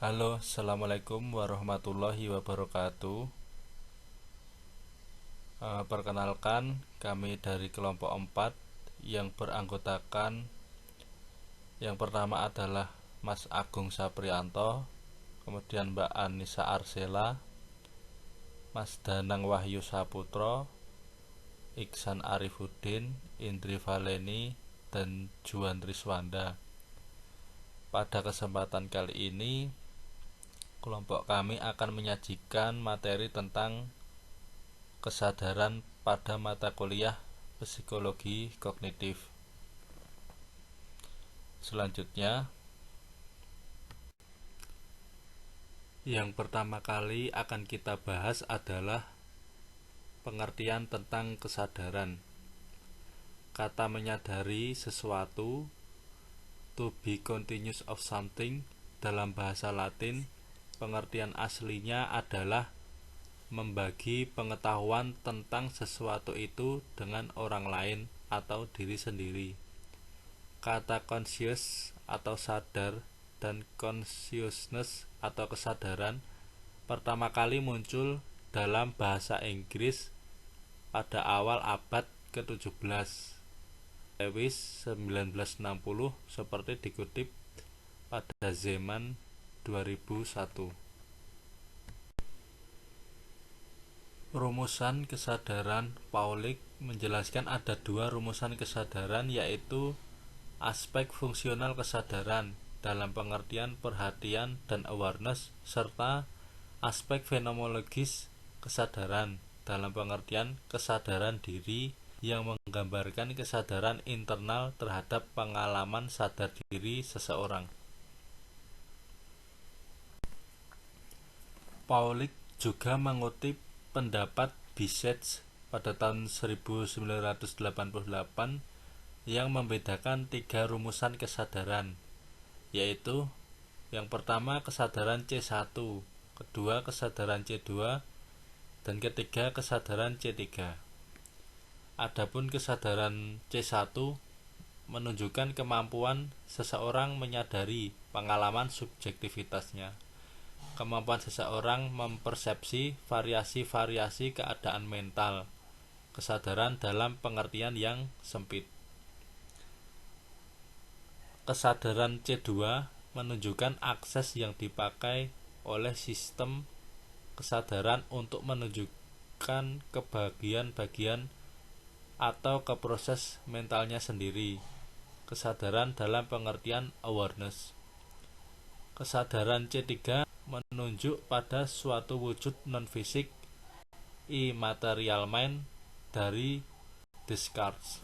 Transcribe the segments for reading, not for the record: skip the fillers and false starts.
Halo, assalamualaikum warahmatullahi wabarakatuh. Perkenalkan, kami dari kelompok 4 yang beranggotakan yang pertama adalah Mas Agung Saprianto, kemudian Mbak Anissa Arsela, Mas Danang Wahyu Saputro, Iksan Arifuddin, Indri Valeni, dan Juan Triswanda. Pada kesempatan kali ini, kelompok kami akan menyajikan materi tentang kesadaran pada mata kuliah psikologi kognitif. Selanjutnya, yang pertama kali akan kita bahas adalah pengertian tentang kesadaran. Kata menyadari sesuatu, to be conscious of something, dalam bahasa Latin, pengertian aslinya adalah membagi pengetahuan tentang sesuatu itu dengan orang lain atau diri sendiri. Kata conscious atau sadar dan consciousness atau kesadaran pertama kali muncul dalam bahasa Inggris pada awal abad ke-17. Lewis 1960 seperti dikutip pada Zeman 2001. Rumusan kesadaran Paulik menjelaskan ada dua rumusan kesadaran, yaitu aspek fungsional kesadaran dalam pengertian perhatian dan awareness, serta aspek fenomenologis kesadaran dalam pengertian kesadaran diri yang menggambarkan kesadaran internal terhadap pengalaman sadar diri seseorang. Paulik juga mengutip pendapat Bichet pada tahun 1988 yang membedakan tiga rumusan kesadaran, yaitu yang pertama kesadaran C1, kedua kesadaran C2, dan ketiga kesadaran C3. Adapun kesadaran C1 menunjukkan kemampuan seseorang menyadari pengalaman subjektivitasnya, kemampuan seseorang mempersepsi variasi-variasi keadaan mental, kesadaran dalam pengertian yang sempit. Kesadaran C2 menunjukkan akses yang dipakai oleh sistem kesadaran untuk menunjukkan ke bagian-bagian atau ke proses mentalnya sendiri, kesadaran dalam pengertian awareness. Kesadaran C3 menunjuk pada suatu wujud non-fisik immaterial mind dari Descartes.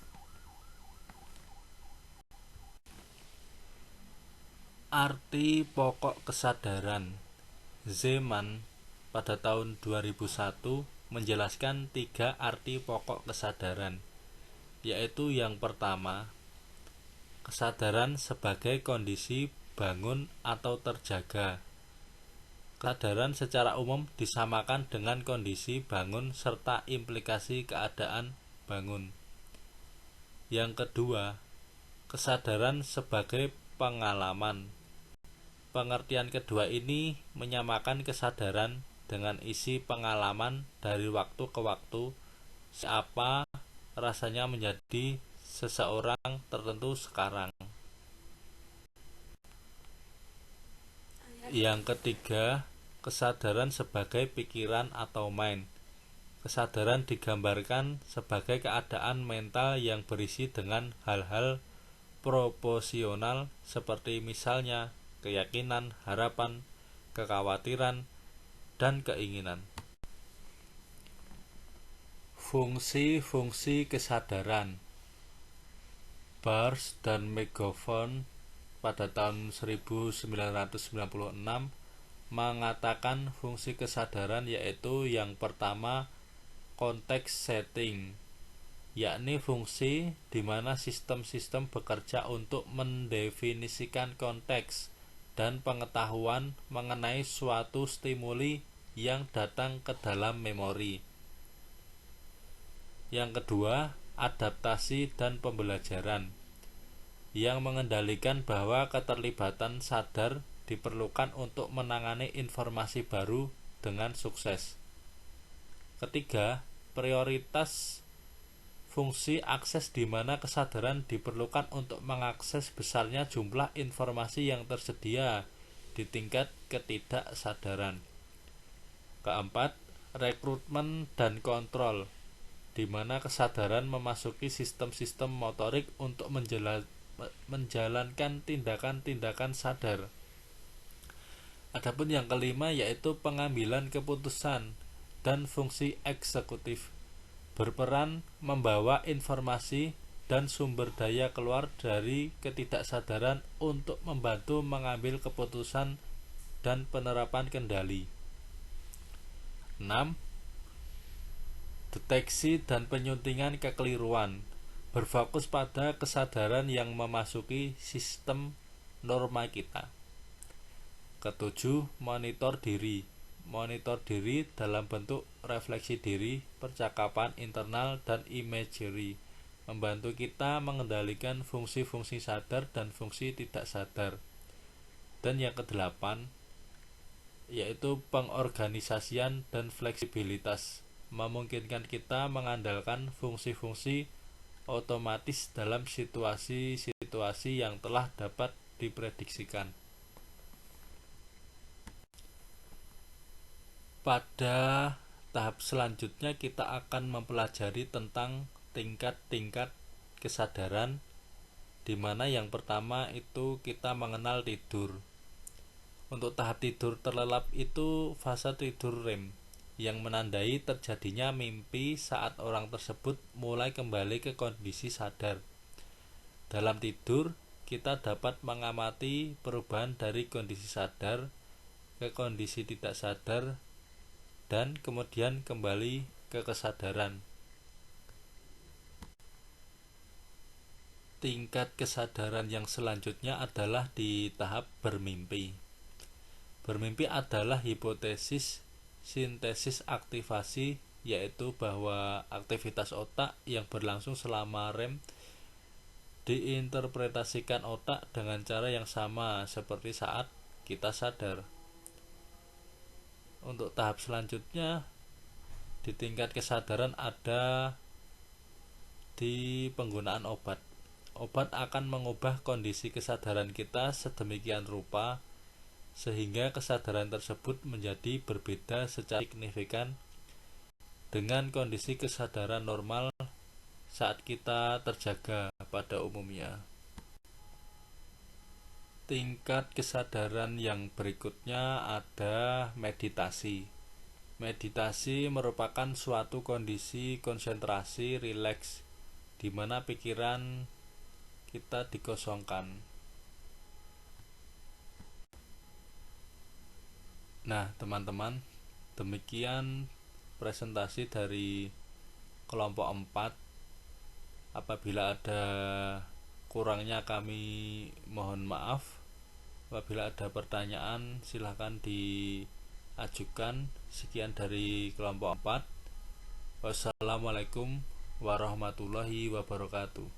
Arti pokok kesadaran. Zeman pada tahun 2001 menjelaskan tiga arti pokok kesadaran, yaitu yang pertama, kesadaran sebagai kondisi bangun atau terjaga. Kesadaran secara umum disamakan dengan kondisi bangun serta implikasi keadaan bangun. Yang kedua, kesadaran sebagai pengalaman. Pengertian kedua ini menyamakan kesadaran dengan isi pengalaman dari waktu ke waktu, siapa rasanya menjadi seseorang tertentu sekarang. Yang ketiga, kesadaran sebagai pikiran atau mind. Kesadaran digambarkan sebagai keadaan mental yang berisi dengan hal-hal proporsional seperti misalnya keyakinan, harapan, kekhawatiran, dan keinginan. Fungsi-fungsi kesadaran. Bars dan McGovern pada tahun 1996 mengatakan fungsi kesadaran yaitu yang pertama, konteks setting, yakni fungsi di mana sistem-sistem bekerja untuk mendefinisikan konteks dan pengetahuan mengenai suatu stimuli yang datang ke dalam memori. Yang kedua, adaptasi dan pembelajaran, yang mengendalikan bahwa keterlibatan sadar diperlukan untuk menangani informasi baru dengan sukses. Ketiga, prioritas fungsi akses di mana kesadaran diperlukan untuk mengakses besarnya jumlah informasi yang tersedia di tingkat ketidaksadaran. Keempat, rekrutmen dan kontrol di mana kesadaran memasuki sistem-sistem motorik untuk menjalankan tindakan-tindakan sadar. Adapun yang kelima yaitu pengambilan keputusan dan fungsi eksekutif, berperan membawa informasi dan sumber daya keluar dari ketidaksadaran untuk membantu mengambil keputusan dan penerapan kendali. 6. Deteksi dan penyuntingan kekeliruan, berfokus pada kesadaran yang memasuki sistem norma kita. Ketujuh, monitor diri dalam bentuk refleksi diri, percakapan internal, dan imagery, membantu kita mengendalikan fungsi-fungsi sadar dan fungsi tidak sadar. Dan yang kedelapan yaitu pengorganisasian dan fleksibilitas, memungkinkan kita mengandalkan fungsi-fungsi otomatis dalam situasi-situasi yang telah dapat diprediksikan. Pada tahap selanjutnya kita akan mempelajari tentang tingkat-tingkat kesadaran, di mana yang pertama itu kita mengenal tidur. Untuk tahap tidur terlelap itu fase tidur REM yang menandai terjadinya mimpi saat orang tersebut mulai kembali ke kondisi sadar. Dalam tidur, kita dapat mengamati perubahan dari kondisi sadar ke kondisi tidak sadar dan kemudian kembali ke kesadaran. Tingkat kesadaran yang selanjutnya adalah di tahap bermimpi. Bermimpi adalah hipotesis sintesis aktivasi, yaitu bahwa aktivitas otak yang berlangsung selama REM diinterpretasikan otak dengan cara yang sama seperti saat kita sadar. Untuk tahap selanjutnya di tingkat kesadaran ada di penggunaan obat. Obat akan mengubah kondisi kesadaran kita sedemikian rupa sehingga kesadaran tersebut menjadi berbeda secara signifikan dengan kondisi kesadaran normal saat kita terjaga pada umumnya. Tingkat kesadaran yang berikutnya ada meditasi. Meditasi merupakan suatu kondisi konsentrasi rileks di mana pikiran kita dikosongkan. Nah, teman-teman, demikian presentasi dari kelompok 4. Apabila ada kurangnya kami mohon maaf. Apabila ada pertanyaan silahkan diajukan. Sekian dari kelompok 4. Wassalamualaikum warahmatullahi wabarakatuh.